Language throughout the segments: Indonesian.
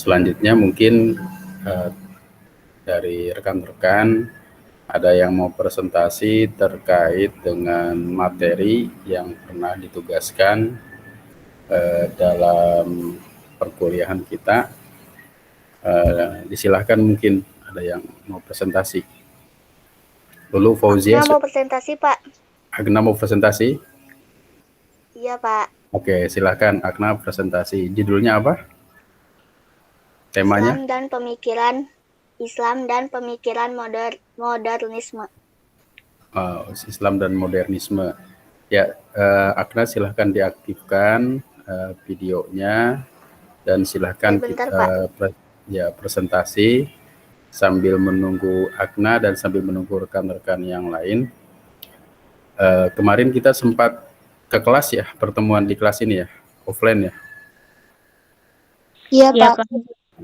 Selanjutnya mungkin dari rekan-rekan ada yang mau presentasi terkait dengan materi yang pernah ditugaskan dalam perkuliahan kita. Disilahkan, mungkin ada yang mau presentasi. Dulu Fauzia. Agna mau presentasi, Pak. Agna mau presentasi? Iya, Pak. Oke, silakan Agna presentasi. Judulnya apa? Temanya? Islam dan pemikiran modernisme. Islam dan modernisme. Ya, Agna silahkan diaktifkan videonya dan silahkan bentar, kita presentasi sambil menunggu Agna dan sambil menunggu rekan-rekan yang lain. Kemarin kita sempat ke kelas ya, pertemuan di kelas ini ya, offline ya? Iya, Pak.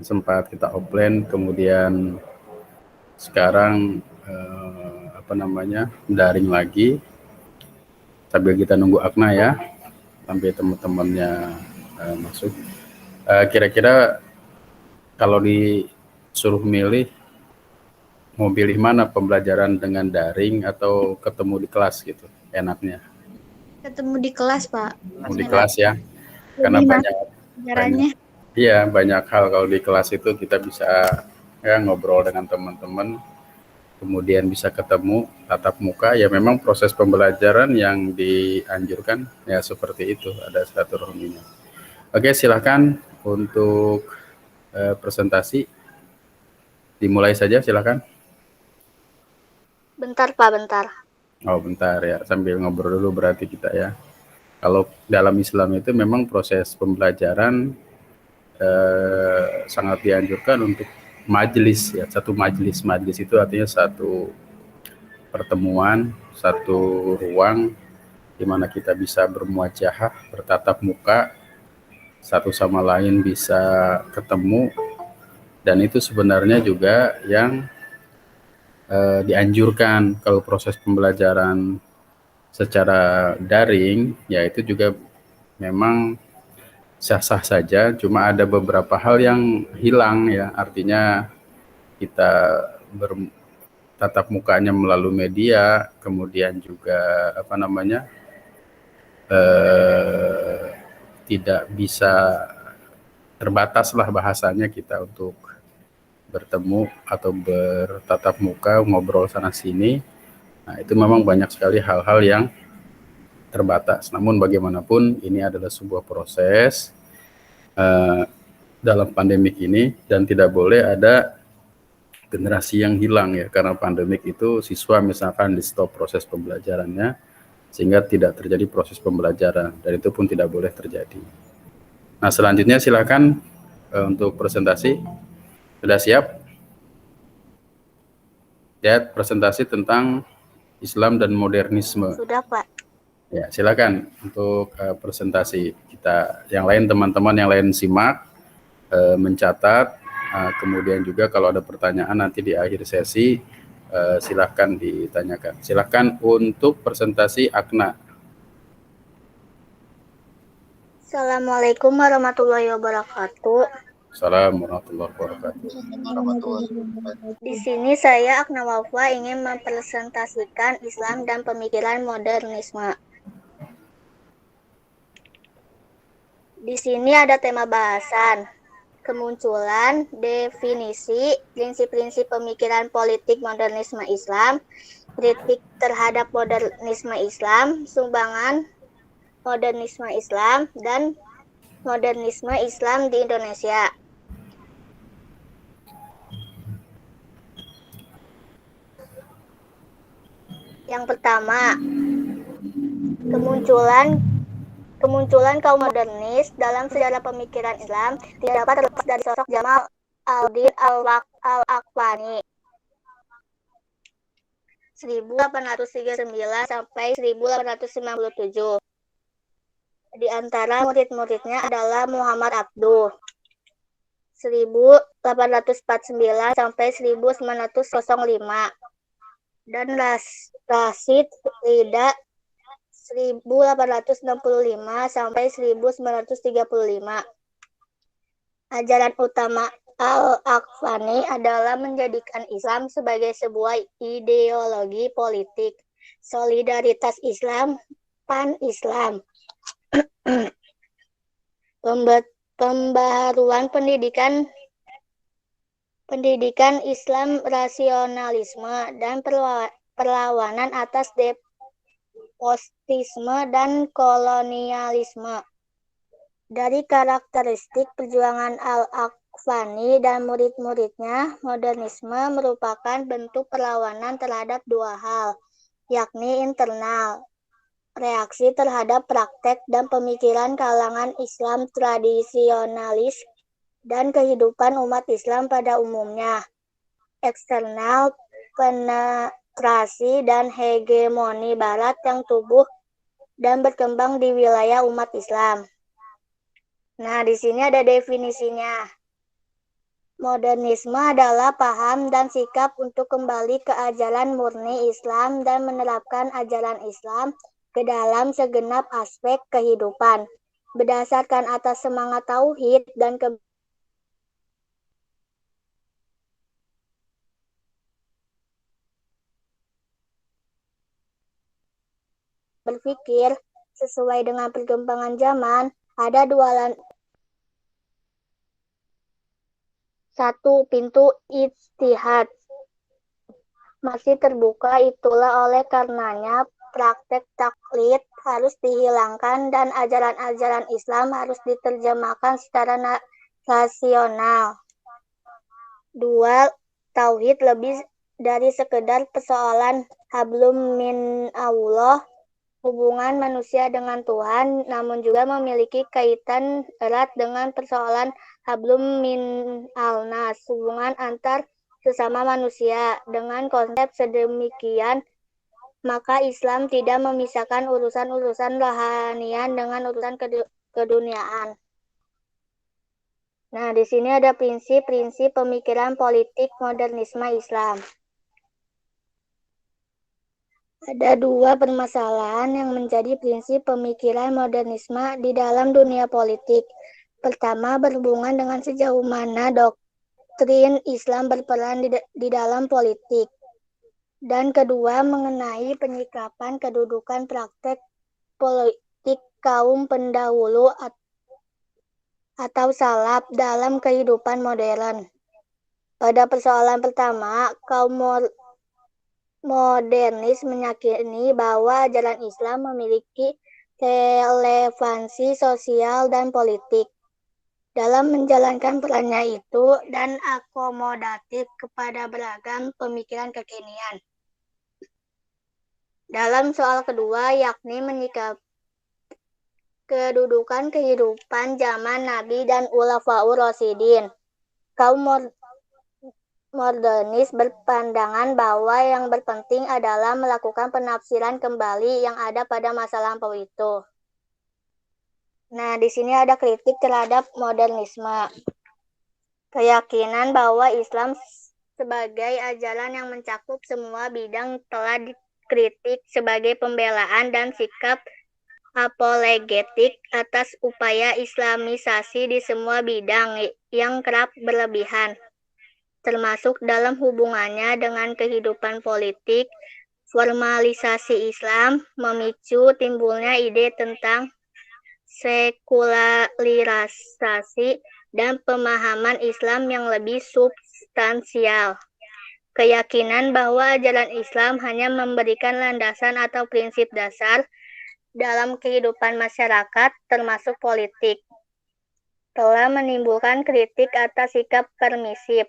Sempat kita offline, kemudian sekarang daring lagi sambil kita nunggu Agna ya, sampai teman-temannya masuk. Kira-kira kalau disuruh milih, mau pilih mana, pembelajaran dengan daring atau ketemu di kelas gitu enaknya? Ketemu di kelas, Pak. Ketemu di kelas ya, karena banyak hal kalau di kelas itu kita bisa ya ngobrol dengan teman-teman, kemudian bisa ketemu tatap muka. Ya memang proses pembelajaran yang dianjurkan ya seperti itu, ada silaturahminya. Oke, silakan untuk presentasi dimulai saja, silakan. Bentar, Pak, bentar. Oh, bentar ya, sambil ngobrol dulu berarti kita ya. Kalau dalam Islam itu memang proses pembelajaran sangat dianjurkan untuk majelis ya, satu majelis. Majelis itu artinya satu pertemuan, satu ruang di mana kita bisa bermuajahah, bertatap muka, satu sama lain bisa ketemu, dan itu sebenarnya juga yang dianjurkan. Kalau proses pembelajaran secara daring, ya itu juga memang sah-sah saja, cuma ada beberapa hal yang hilang ya, artinya kita bertatap mukanya melalui media, kemudian juga tidak bisa, terbataslah bahasanya kita untuk bertemu atau bertatap muka, ngobrol sana sini. Nah, itu memang banyak sekali hal-hal yang terbatas. Namun bagaimanapun ini adalah sebuah proses dalam pandemik ini, dan tidak boleh ada generasi yang hilang ya, karena pandemik itu siswa misalkan di stop proses pembelajarannya sehingga tidak terjadi proses pembelajaran, dan itu pun tidak boleh terjadi. Nah, selanjutnya silakan untuk presentasi. Sudah siap? Ya, presentasi tentang Islam dan modernisme. Sudah, Pak. Ya, silakan untuk presentasi kita. Yang lain, teman-teman yang lain simak, mencatat, kemudian juga kalau ada pertanyaan nanti di akhir sesi silakan ditanyakan. Silakan untuk presentasi Agna. Assalamualaikum warahmatullahi wabarakatuh. Assalamualaikum warahmatullahi wabarakatuh. Di sini saya Agna Wafa ingin mempresentasikan Islam dan pemikiran modernisme. Di sini ada tema bahasan, kemunculan, definisi, prinsip-prinsip pemikiran politik modernisme Islam, kritik terhadap modernisme Islam, sumbangan modernisme Islam, dan modernisme Islam di Indonesia. Yang pertama, kemunculan kaum modernis dalam sejarah pemikiran Islam tidak dapat terlepas dari sosok Jamal al-Din al-Aqlani 1839 sampai 1897. Di antara murid-muridnya adalah Muhammad Abduh 1849 sampai 1905 dan Rashid Rida 1865 sampai 1935. Ajaran utama Al-Aqfani adalah menjadikan Islam sebagai sebuah ideologi politik, solidaritas Islam, pan-Islam, pembaharuan pendidikan Islam rasionalisme, dan perlawanan atas despotisme dan kolonialisme. Dari karakteristik perjuangan Al-Aqfani dan murid-muridnya, modernisme merupakan bentuk perlawanan terhadap dua hal, yakni internal, reaksi terhadap praktek dan pemikiran kalangan Islam tradisionalis dan kehidupan umat Islam pada umumnya. Eksternal, penetrasi dan hegemoni Barat yang tumbuh dan berkembang di wilayah umat Islam. Nah, di sini ada definisinya. Modernisme adalah paham dan sikap untuk kembali ke ajaran murni Islam dan menerapkan ajaran Islam ke dalam segenap aspek kehidupan, berdasarkan atas semangat tauhid dan berpikir sesuai dengan perkembangan zaman. Ada dua satu, pintu ijtihad masih terbuka, itulah oleh karenanya praktek taklid harus dihilangkan dan ajaran-ajaran Islam harus diterjemahkan secara rasional. Dua, tauhid lebih dari sekedar persoalan hablum min Allah, hubungan manusia dengan Tuhan, namun juga memiliki kaitan erat dengan persoalan hablum min al-nas, hubungan antar sesama manusia. Dengan konsep sedemikian, maka Islam tidak memisahkan urusan-urusan rohanian dengan urusan keduniaan. Nah, di sini ada prinsip-prinsip pemikiran politik modernisme Islam. Ada dua permasalahan yang menjadi prinsip pemikiran modernisme di dalam dunia politik. Pertama, berhubungan dengan sejauh mana doktrin Islam berperan di dalam politik. Dan kedua, mengenai penyikapan kedudukan praktek politik kaum pendahulu atau salaf dalam kehidupan modern. Pada persoalan pertama, kaum modernis meyakini bahwa ajaran Islam memiliki relevansi sosial dan politik dalam menjalankan perannya itu dan akomodatif kepada beragam pemikiran kekinian. Dalam soal kedua, yakni menyikapi kedudukan kehidupan zaman Nabi dan Khulafaur Rasyidin, kaum modernis berpandangan bahwa yang berpenting adalah melakukan penafsiran kembali yang ada pada masa lampau itu. Nah, di sini ada kritik terhadap modernisme. Keyakinan bahwa Islam sebagai ajaran yang mencakup semua bidang telah dikritik sebagai pembelaan dan sikap apologetik atas upaya Islamisasi di semua bidang yang kerap berlebihan, termasuk dalam hubungannya dengan kehidupan politik. Formalisasi Islam memicu timbulnya ide tentang sekularisasi dan pemahaman Islam yang lebih substansial. Keyakinan bahwa ajaran Islam hanya memberikan landasan atau prinsip dasar dalam kehidupan masyarakat, termasuk politik, telah menimbulkan kritik atas sikap permisif,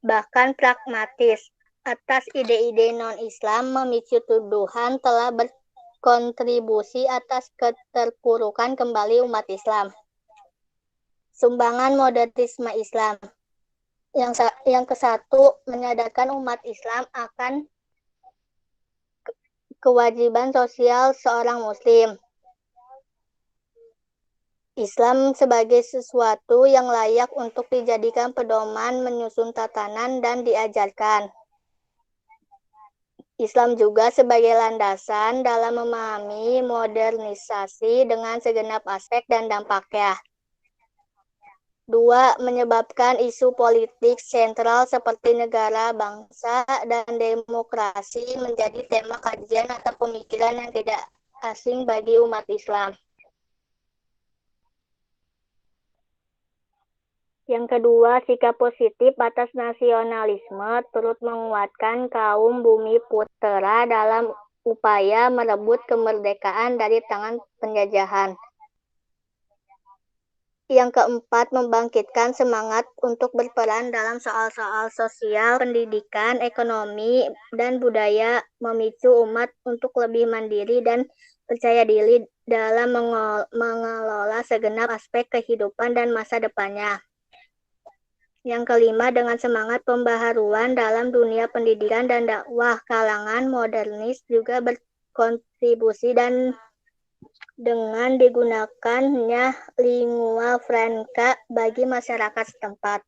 bahkan pragmatis, atas ide-ide non-Islam, memicu tuduhan telah berkontribusi atas keterpurukan kembali umat Islam. Sumbangan modernisme Islam. Yang kesatu, menyadarkan umat Islam akan kewajiban sosial seorang muslim. Islam sebagai sesuatu yang layak untuk dijadikan pedoman menyusun tatanan dan diajarkan. Islam juga sebagai landasan dalam memahami modernisasi dengan segenap aspek dan dampaknya. 2. Menyebabkan isu politik sentral seperti negara, bangsa, dan demokrasi menjadi tema kajian atau pemikiran yang tidak asing bagi umat Islam. Yang kedua, sikap positif atas nasionalisme turut menguatkan kaum bumi putera dalam upaya merebut kemerdekaan dari tangan penjajahan. Yang keempat, membangkitkan semangat untuk berperan dalam soal-soal sosial, pendidikan, ekonomi, dan budaya, memicu umat untuk lebih mandiri dan percaya diri dalam mengelola segenap aspek kehidupan dan masa depannya. Yang kelima, dengan semangat pembaharuan dalam dunia pendidikan dan dakwah, kalangan modernis juga berkontribusi dan dengan digunakannya lingua franca bagi masyarakat setempat.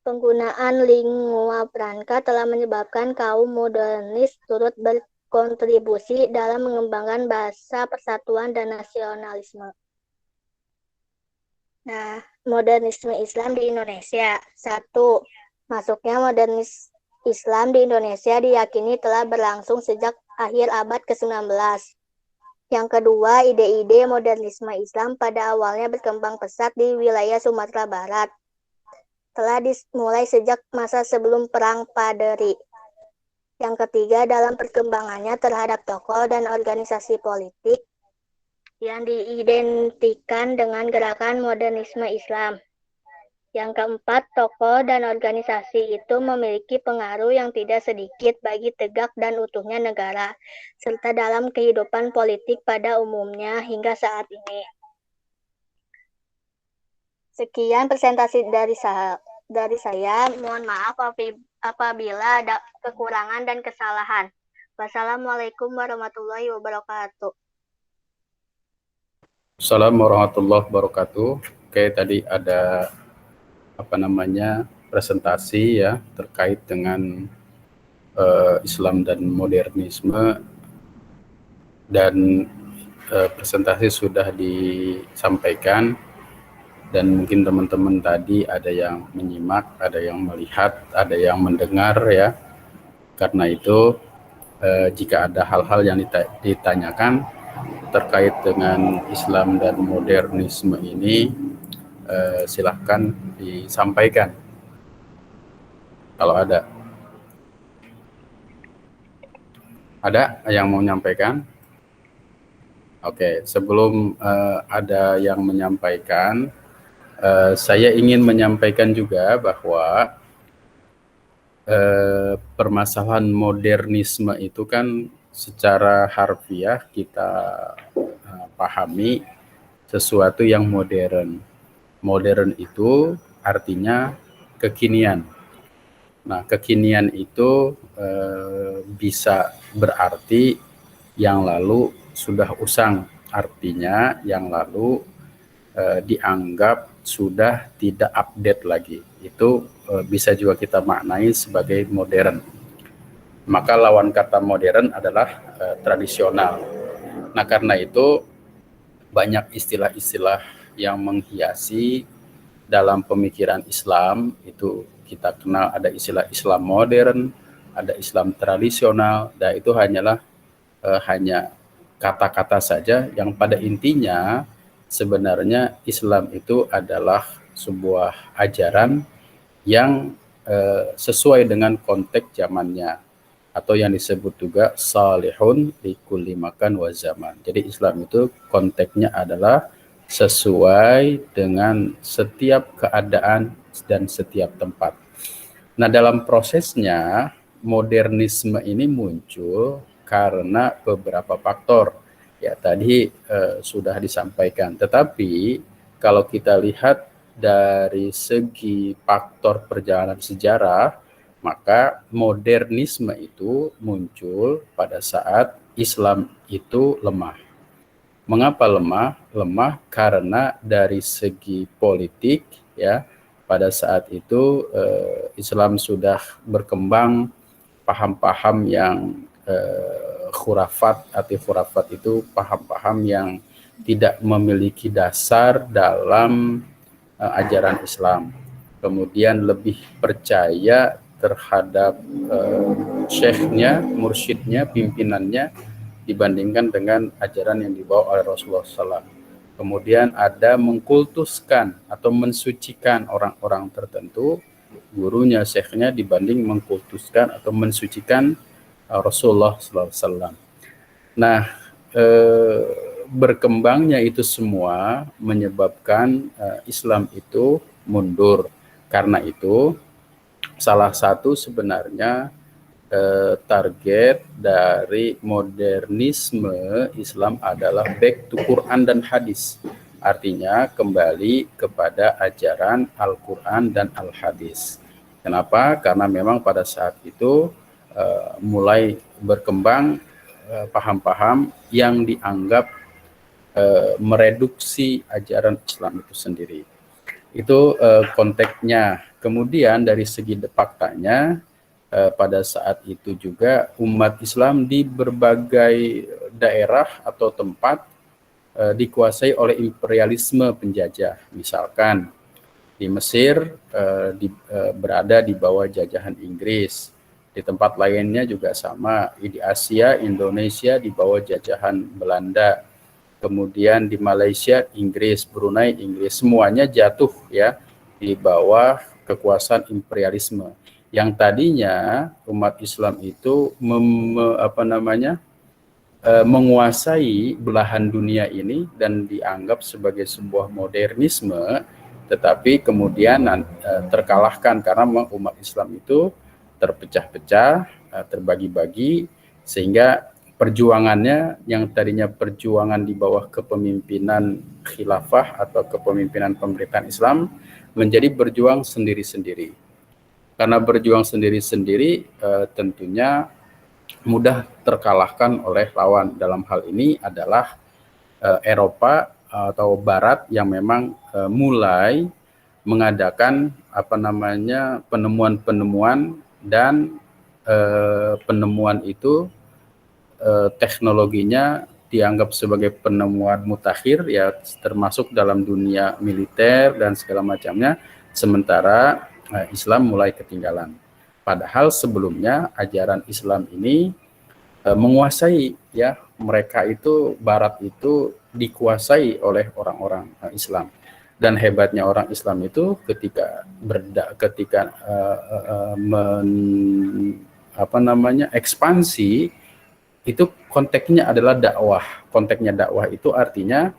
Penggunaan lingua franca telah menyebabkan kaum modernis turut berkontribusi dalam mengembangkan bahasa persatuan dan nasionalisme. Nah, modernisme Islam di Indonesia. 1. Masuknya modernis Islam di Indonesia diyakini telah berlangsung sejak akhir abad ke-19. Yang kedua, ide-ide modernisme Islam pada awalnya berkembang pesat di wilayah Sumatera Barat. Telah dimulai sejak masa sebelum Perang Paderi. Yang ketiga, dalam perkembangannya terhadap tokoh dan organisasi politik yang diidentikan dengan gerakan modernisme Islam. Yang keempat, tokoh dan organisasi itu memiliki pengaruh yang tidak sedikit bagi tegak dan utuhnya negara, serta dalam kehidupan politik pada umumnya hingga saat ini. Sekian presentasi dari saya. Mohon maaf apabila ada kekurangan dan kesalahan. Wassalamualaikum warahmatullahi wabarakatuh. Assalamualaikum warahmatullahi wabarakatuh. Oke, tadi ada presentasi ya terkait dengan Islam dan modernisme, dan presentasi sudah disampaikan, dan mungkin teman-teman tadi ada yang menyimak, ada yang melihat, ada yang mendengar ya. Karena itu jika ada hal-hal yang ditanyakan terkait dengan Islam dan modernisme ini, silahkan disampaikan kalau ada. Ada yang mau menyampaikan? Oke, sebelum ada yang menyampaikan, saya ingin menyampaikan juga bahwa permasalahan modernisme itu kan secara harfiah kita pahami sesuatu yang modern. Modern itu artinya kekinian. Nah, kekinian itu bisa berarti yang lalu sudah usang, artinya yang lalu dianggap sudah tidak update lagi. Itu bisa juga kita maknai sebagai modern. Maka lawan kata modern adalah tradisional. Nah, karena itu banyak istilah-istilah yang menghiasi dalam pemikiran Islam. Itu kita kenal ada istilah Islam modern, ada Islam tradisional, dan itu hanyalah hanya kata-kata saja yang pada intinya sebenarnya Islam itu adalah sebuah ajaran yang sesuai dengan konteks zamannya, atau yang disebut juga salihun likulli makan wa zaman. Jadi Islam itu konteksnya adalah sesuai dengan setiap keadaan dan setiap tempat. Nah, dalam prosesnya modernisme ini muncul karena beberapa faktor. Ya, tadi sudah disampaikan. Tetapi kalau kita lihat dari segi faktor perjalanan sejarah, maka modernisme itu muncul pada saat Islam itu lemah. Mengapa lemah? Lemah karena dari segi politik ya, pada saat itu Islam sudah berkembang paham-paham yang khurafat. Arti khurafat itu paham-paham yang tidak memiliki dasar dalam ajaran Islam. Kemudian lebih percaya terhadap syekhnya, mursyidnya, pimpinannya dibandingkan dengan ajaran yang dibawa oleh Rasulullah SAW. Kemudian ada mengkultuskan atau mensucikan orang-orang tertentu, gurunya, syekhnya, dibanding mengkultuskan atau mensucikan Rasulullah SAW. Nah, berkembangnya itu semua menyebabkan Islam itu mundur. Karena itu, salah satu sebenarnya target dari modernisme Islam adalah back to Quran dan hadis. Artinya kembali kepada ajaran Al-Quran dan Al-Hadis. Kenapa? Karena memang pada saat itu mulai berkembang paham-paham yang dianggap mereduksi ajaran Islam itu sendiri. Itu konteksnya. Kemudian dari segi faktanya, pada saat itu juga umat Islam di berbagai daerah atau tempat dikuasai oleh imperialisme penjajah. Misalkan di Mesir berada di bawah jajahan Inggris. Di tempat lainnya juga sama. Di Asia, Indonesia di bawah jajahan Belanda. Kemudian di Malaysia, Inggris, Brunei, Inggris, semuanya jatuh ya di bawah kekuasaan imperialisme. Yang tadinya umat Islam itu menguasai belahan dunia ini dan dianggap sebagai sebuah modernisme, tetapi kemudian terkalahkan karena umat Islam itu terpecah-pecah, terbagi-bagi, sehingga perjuangannya yang tadinya perjuangan di bawah kepemimpinan khilafah atau kepemimpinan pemerintahan Islam menjadi berjuang sendiri-sendiri. Karena berjuang sendiri-sendiri tentunya mudah terkalahkan oleh lawan. Dalam hal ini adalah Eropa atau Barat yang memang mulai mengadakan penemuan-penemuan dan penemuan itu teknologinya dianggap sebagai penemuan mutakhir ya, termasuk dalam dunia militer dan segala macamnya, sementara Islam mulai ketinggalan. Padahal sebelumnya ajaran Islam ini menguasai ya, mereka itu Barat itu dikuasai oleh orang-orang Islam. Dan hebatnya orang Islam itu ketika ekspansi itu konteksnya adalah dakwah. Konteksnya dakwah itu artinya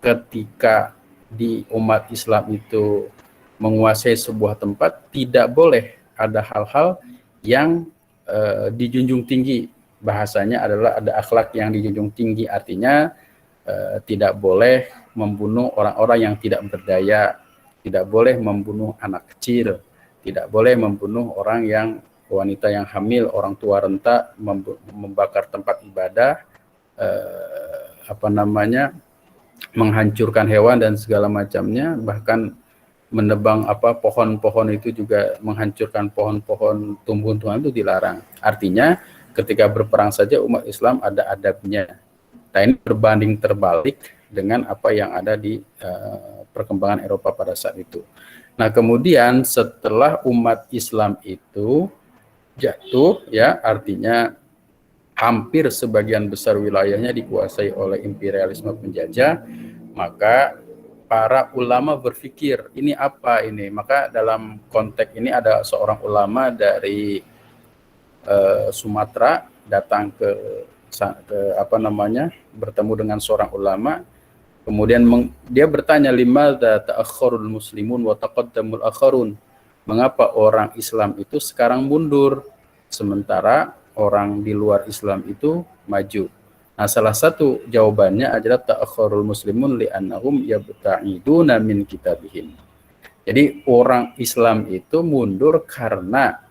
ketika di umat Islam itu menguasai sebuah tempat, tidak boleh ada hal-hal yang dijunjung tinggi. Bahasanya adalah ada akhlak yang dijunjung tinggi, artinya tidak boleh membunuh orang-orang yang tidak berdaya, tidak boleh membunuh anak kecil, tidak boleh membunuh orang yang wanita yang hamil, orang tua renta, membakar tempat ibadah, menghancurkan hewan dan segala macamnya, bahkan menebang pohon-pohon itu juga menghancurkan pohon-pohon tumbuhan itu dilarang. Artinya ketika berperang saja umat Islam ada adabnya. Nah, ini berbanding terbalik dengan apa yang ada di perkembangan Eropa pada saat itu. Nah, kemudian setelah umat Islam itu jatuh ya, artinya hampir sebagian besar wilayahnya dikuasai oleh imperialisme penjajah, maka para ulama berpikir, ini apa ini? Maka dalam konteks ini ada seorang ulama dari Sumatera datang bertemu dengan seorang ulama, kemudian dia bertanya, limadza ta'akhkharul muslimun wa taqaddamul akharun? Mengapa orang Islam itu sekarang mundur sementara orang di luar Islam itu maju? Nah, salah satu jawabannya adalah ta'akhkharul muslimun li'annahum yabta'iduna min kitabihim. Jadi orang Islam itu mundur karena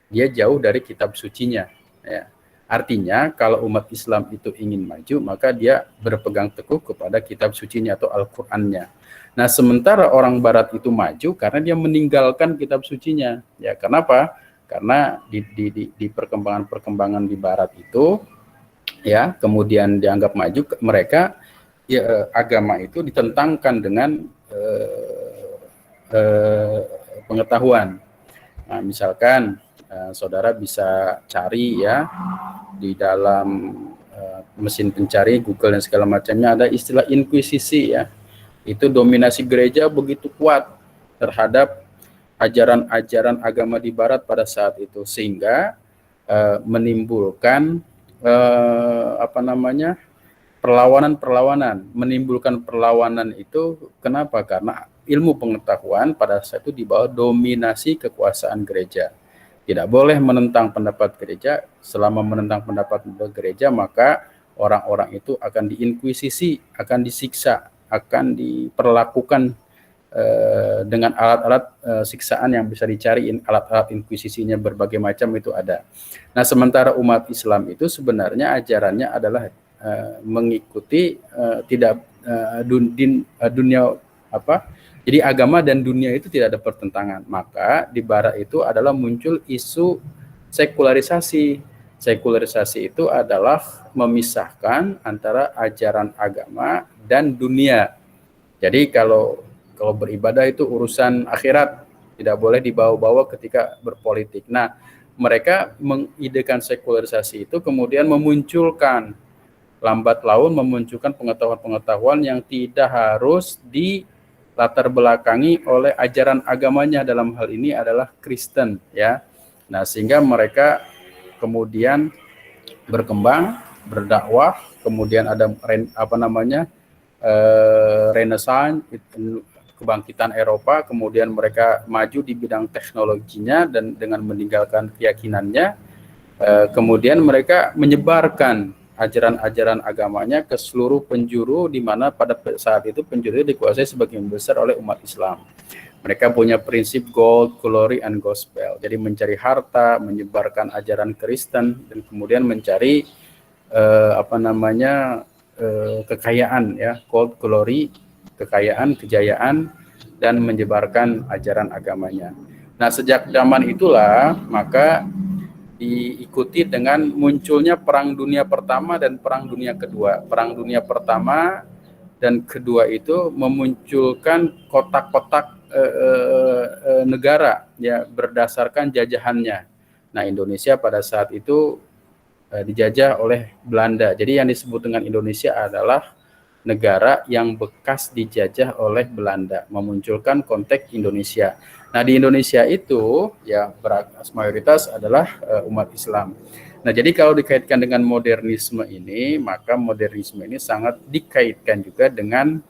dia jauh dari kitab sucinya ya. Artinya kalau umat Islam itu ingin maju, maka dia berpegang teguh kepada kitab sucinya atau Al-Qur'annya. Nah, sementara orang Barat itu maju karena dia meninggalkan kitab sucinya. Ya, kenapa? Karena di perkembangan di Barat itu ya, kemudian dianggap maju, mereka ya, agama itu ditentangkan dengan pengetahuan. Nah, misalkan saudara bisa cari ya di dalam mesin pencari Google dan segala macamnya, ada istilah inkuisisi ya. Itu dominasi gereja begitu kuat terhadap ajaran-ajaran agama di barat pada saat itu, sehingga menimbulkan perlawanan, menimbulkan perlawanan itu kenapa? Karena ilmu pengetahuan pada saat itu di bawah dominasi kekuasaan gereja. Tidak boleh menentang pendapat gereja. Selama menentang pendapat gereja, maka orang-orang itu akan diinkuisisi, akan disiksa, akan diperlakukan dengan alat-alat siksaan yang bisa dicari, alat-alat inkuisisinya berbagai macam itu ada. Nah, sementara umat Islam itu sebenarnya ajarannya adalah mengikuti tidak dunia apa? Jadi agama dan dunia itu tidak ada pertentangan. Maka di barat itu adalah muncul isu sekularisasi. Sekularisasi itu adalah memisahkan antara ajaran agama dan dunia. Jadi kalau beribadah itu urusan akhirat, tidak boleh dibawa-bawa ketika berpolitik. Nah, mereka mengidekan sekularisasi itu, kemudian memunculkan lambat laun memunculkan pengetahuan-pengetahuan yang tidak harus dilatar belakangi oleh ajaran agamanya, dalam hal ini adalah Kristen ya. Nah, sehingga mereka kemudian berkembang, berdakwah, kemudian ada Renaissance, kebangkitan Eropa, kemudian mereka maju di bidang teknologinya dan dengan meninggalkan keyakinannya, kemudian mereka menyebarkan ajaran-ajaran agamanya ke seluruh penjuru, di mana pada saat itu penjuru dikuasai sebagian besar oleh umat Islam. Mereka punya prinsip gold, glory, and gospel. Jadi mencari harta, menyebarkan ajaran Kristen, dan kemudian mencari kekayaan ya, gold, glory, kekayaan, kejayaan, dan menyebarkan ajaran agamanya. Nah, sejak zaman itulah maka diikuti dengan munculnya Perang Dunia Pertama dan Perang Dunia Kedua. Perang Dunia Pertama dan Kedua itu memunculkan kotak-kotak negara ya berdasarkan jajahannya. Nah, Indonesia pada saat itu dijajah oleh Belanda. Jadi yang disebut dengan Indonesia adalah negara yang bekas dijajah oleh Belanda, memunculkan konteks Indonesia. Nah, di Indonesia itu ya mayoritas adalah umat Islam. Nah, jadi kalau dikaitkan dengan modernisme ini, maka modernisme ini sangat dikaitkan juga dengan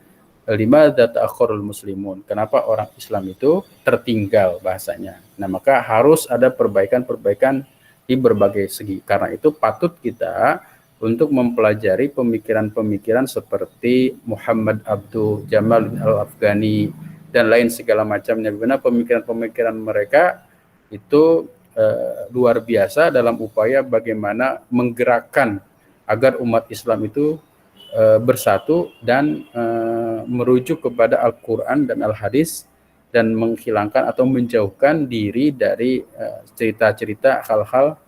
limadza ta'akhurul muslimun. Kenapa orang Islam itu tertinggal bahasanya. Nah, maka harus ada perbaikan-perbaikan di berbagai segi. Karena itu patut kita untuk mempelajari pemikiran-pemikiran seperti Muhammad Abduh, Jamal Al-Afghani, dan lain segala macamnya. Karena pemikiran-pemikiran mereka itu luar biasa dalam upaya bagaimana menggerakkan agar umat Islam itu bersatu dan merujuk kepada Al-Quran dan Al-Hadis, dan menghilangkan atau menjauhkan diri dari cerita-cerita hal-hal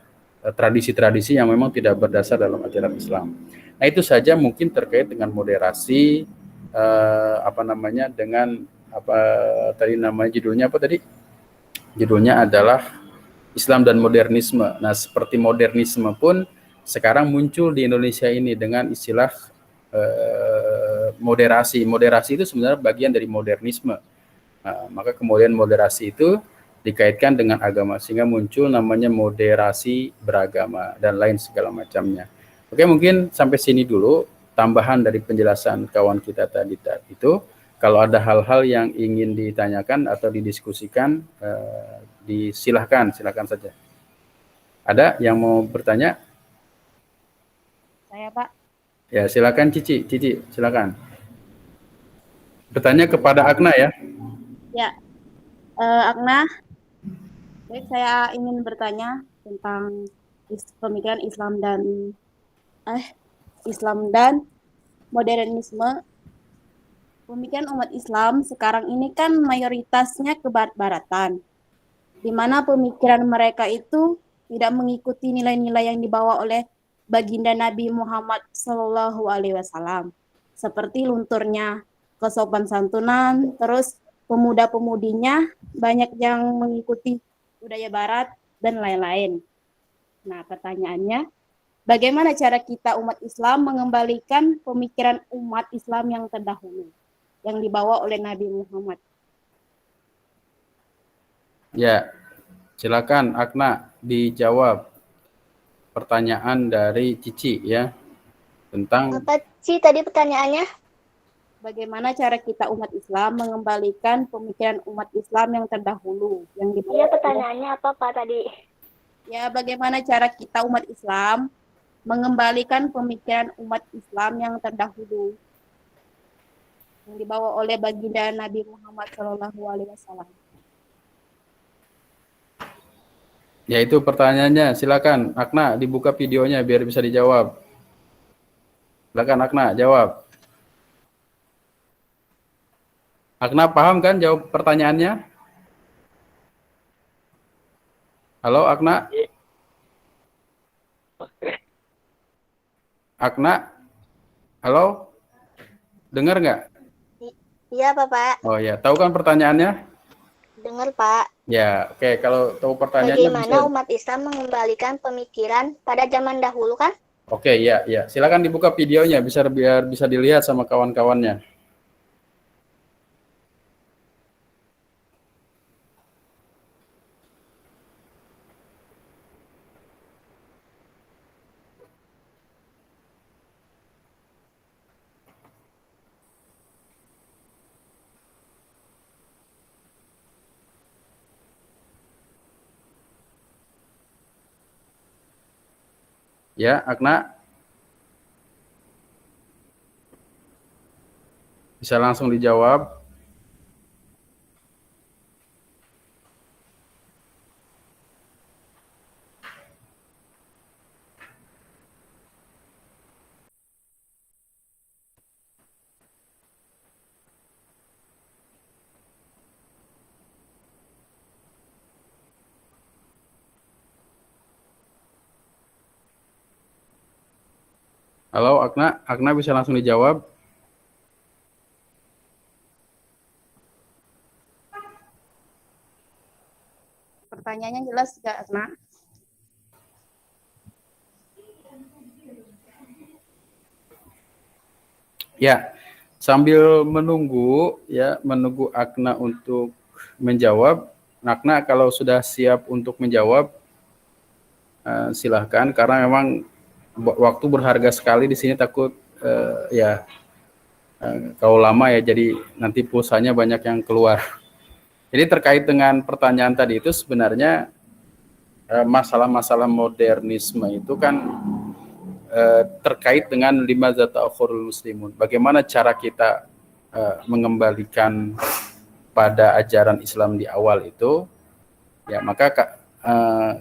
tradisi-tradisi yang memang tidak berdasar dalam ajaran Islam. Nah, itu saja mungkin terkait dengan moderasi, dengan tadi namanya judulnya apa tadi? Judulnya adalah Islam dan Modernisme. Nah, seperti modernisme pun sekarang muncul di Indonesia ini dengan istilah moderasi. Moderasi itu sebenarnya bagian dari modernisme. Nah, maka kemudian moderasi itu dikaitkan dengan agama, sehingga muncul namanya moderasi beragama dan lain segala macamnya. Oke, mungkin sampai sini dulu tambahan dari penjelasan kawan kita tadi itu. Kalau ada hal-hal yang ingin ditanyakan atau didiskusikan, silakan saja. Ada yang mau bertanya? Saya, Pak. Ya, silakan Cici, silakan. Bertanya kepada Agna ya. Ya, Agna, baik, saya ingin bertanya tentang pemikiran Islam dan modernisme. Pemikiran umat Islam sekarang ini kan mayoritasnya ke barat-baratan, di mana pemikiran mereka itu tidak mengikuti nilai-nilai yang dibawa oleh baginda Nabi Muhammad SAW, seperti lunturnya kesopan santunan, terus pemuda-pemudinya banyak yang mengikuti budaya barat dan lain-lain. Nah, pertanyaannya, bagaimana cara kita umat Islam mengembalikan pemikiran umat Islam yang terdahulu, yang dibawa oleh Nabi Muhammad? Ya, silakan Akna dijawab pertanyaan dari Cici ya tentang Apa sih tadi pertanyaannya? Bagaimana cara kita umat Islam mengembalikan pemikiran umat Islam yang terdahulu, yang Iya, dibawa pertanyaannya apa Pak tadi? Ya, bagaimana cara kita umat Islam mengembalikan pemikiran umat Islam yang terdahulu, yang dibawa oleh baginda Nabi Muhammad SAW. ya itu pertanyaannya. Silakan Akna dibuka videonya biar bisa dijawab. Silakan Akna jawab. Akna paham kan jawab pertanyaannya? Halo Akna? Akna? Halo? Dengar nggak? Iya Bapak, Oh ya, tahu kan pertanyaannya? dengar Pak. Ya, oke. Kalau tahu pertanyaannya Bagaimana bisa. umat Islam mengembalikan pemikiran pada zaman dahulu kan? Oke, ya, ya. Silakan dibuka videonya biar bisa dilihat sama kawan-kawannya. Ya, Akna bisa langsung dijawab. Halo, Akna. Akna bisa langsung dijawab. Pertanyaannya jelas nggak, Asma? Ya, sambil menunggu Akna untuk menjawab. Akna kalau sudah siap untuk menjawab, silahkan karena memang waktu berharga sekali di sini, takut kalau lama ya jadi nanti pulsanya banyak yang keluar. Jadi terkait dengan pertanyaan tadi itu sebenarnya masalah-masalah modernisme itu kan terkait dengan lima zata'akhurul muslimun. Bagaimana cara kita mengembalikan pada ajaran Islam di awal itu, ya maka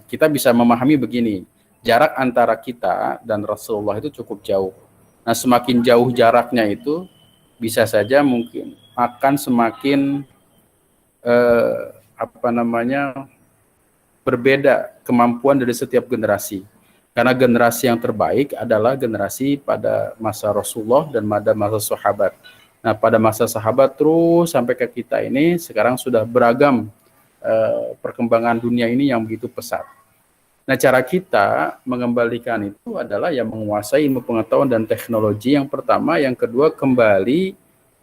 kita bisa memahami begini, jarak antara kita dan Rasulullah itu cukup jauh. Nah, semakin jauh jaraknya itu, bisa saja mungkin akan semakin berbeda kemampuan dari setiap generasi. Karena generasi yang terbaik adalah generasi pada masa Rasulullah dan pada masa sahabat. Nah, pada masa sahabat terus sampai ke kita ini sekarang sudah beragam perkembangan dunia ini yang begitu pesat. Nah, cara kita mengembalikan itu adalah yang menguasai ilmu pengetahuan dan teknologi yang pertama, yang kedua kembali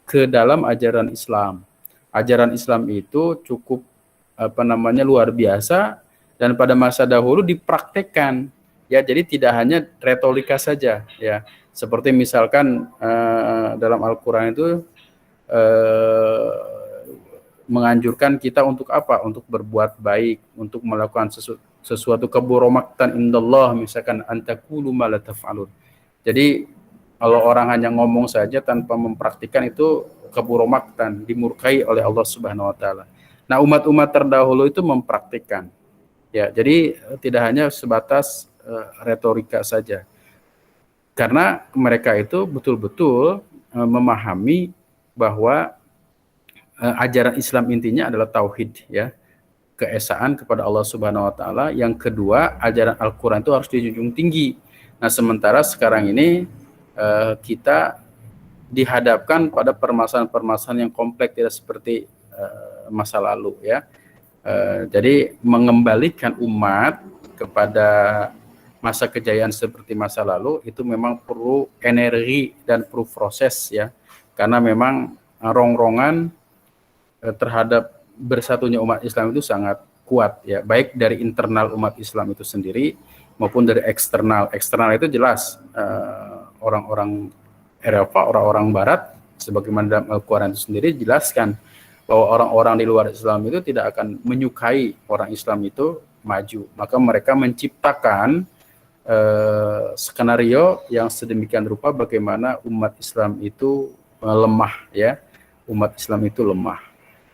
ke dalam ajaran Islam. Ajaran Islam itu cukup luar biasa dan pada masa dahulu dipraktekkan. Ya, jadi tidak hanya retorika saja ya. Seperti misalkan dalam Al-Qur'an itu menganjurkan kita untuk apa? Untuk berbuat baik, untuk melakukan sesuatu keburomaktan indallah, misalkan antakulu ma la taf'alun. Jadi kalau orang hanya ngomong saja tanpa mempraktikkan itu keburomaktan, dimurkai oleh Allah Subhanahu wa taala. Nah, umat-umat terdahulu itu mempraktikkan. Ya, jadi tidak hanya sebatas retorika saja. Karena mereka itu betul-betul memahami bahwa ajaran Islam intinya adalah tauhid, ya, keesaan kepada Allah Subhanahu wa taala. Yang kedua, ajaran Al-Qur'an itu harus dijunjung tinggi. Nah, sementara sekarang ini kita dihadapkan pada permasalahan-permasalahan yang kompleks, tidak seperti masa lalu ya. Jadi mengembalikan umat kepada masa kejayaan seperti masa lalu itu memang perlu energi dan perlu proses ya, karena memang rongrongan terhadap bersatunya umat Islam itu sangat kuat ya, baik dari internal umat Islam itu sendiri maupun dari eksternal. Eksternal itu jelas orang-orang Eropa, orang-orang Barat, sebagaimana dalam Al-Quran itu sendiri jelaskan bahwa orang-orang di luar Islam itu tidak akan menyukai orang Islam itu maju, maka mereka menciptakan skenario yang sedemikian rupa bagaimana umat Islam itu lemah ya, umat Islam itu lemah.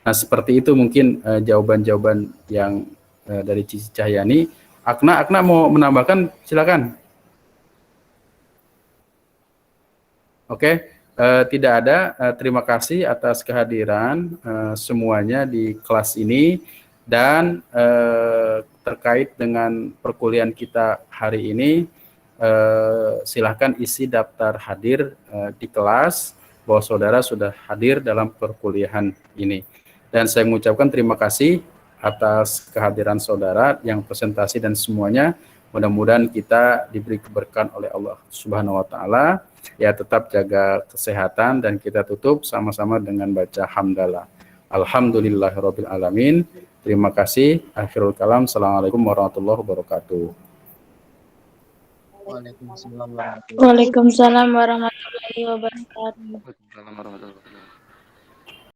Nah seperti itu mungkin jawaban-jawaban yang dari Cici Cahyani. Akna mau menambahkan, silakan. Oke, tidak ada. Terima kasih atas kehadiran semuanya di kelas ini, dan terkait dengan perkuliahan kita hari ini, silahkan isi daftar hadir di kelas bahwa saudara sudah hadir dalam perkuliahan ini. Dan saya mengucapkan terima kasih atas kehadiran saudara yang presentasi dan semuanya. Mudah-mudahan kita diberi keberkahan oleh Allah Subhanahu wa taala. Ya, tetap jaga kesehatan, dan kita tutup sama-sama dengan baca hamdalah. Alhamdulillahirabbil alamin. Terima kasih. Akhirul kalam. Assalamualaikum warahmatullahi wabarakatuh. Waalaikumsalam warahmatullahi wabarakatuh. Waalaikumsalam warahmatullahi wabarakatuh.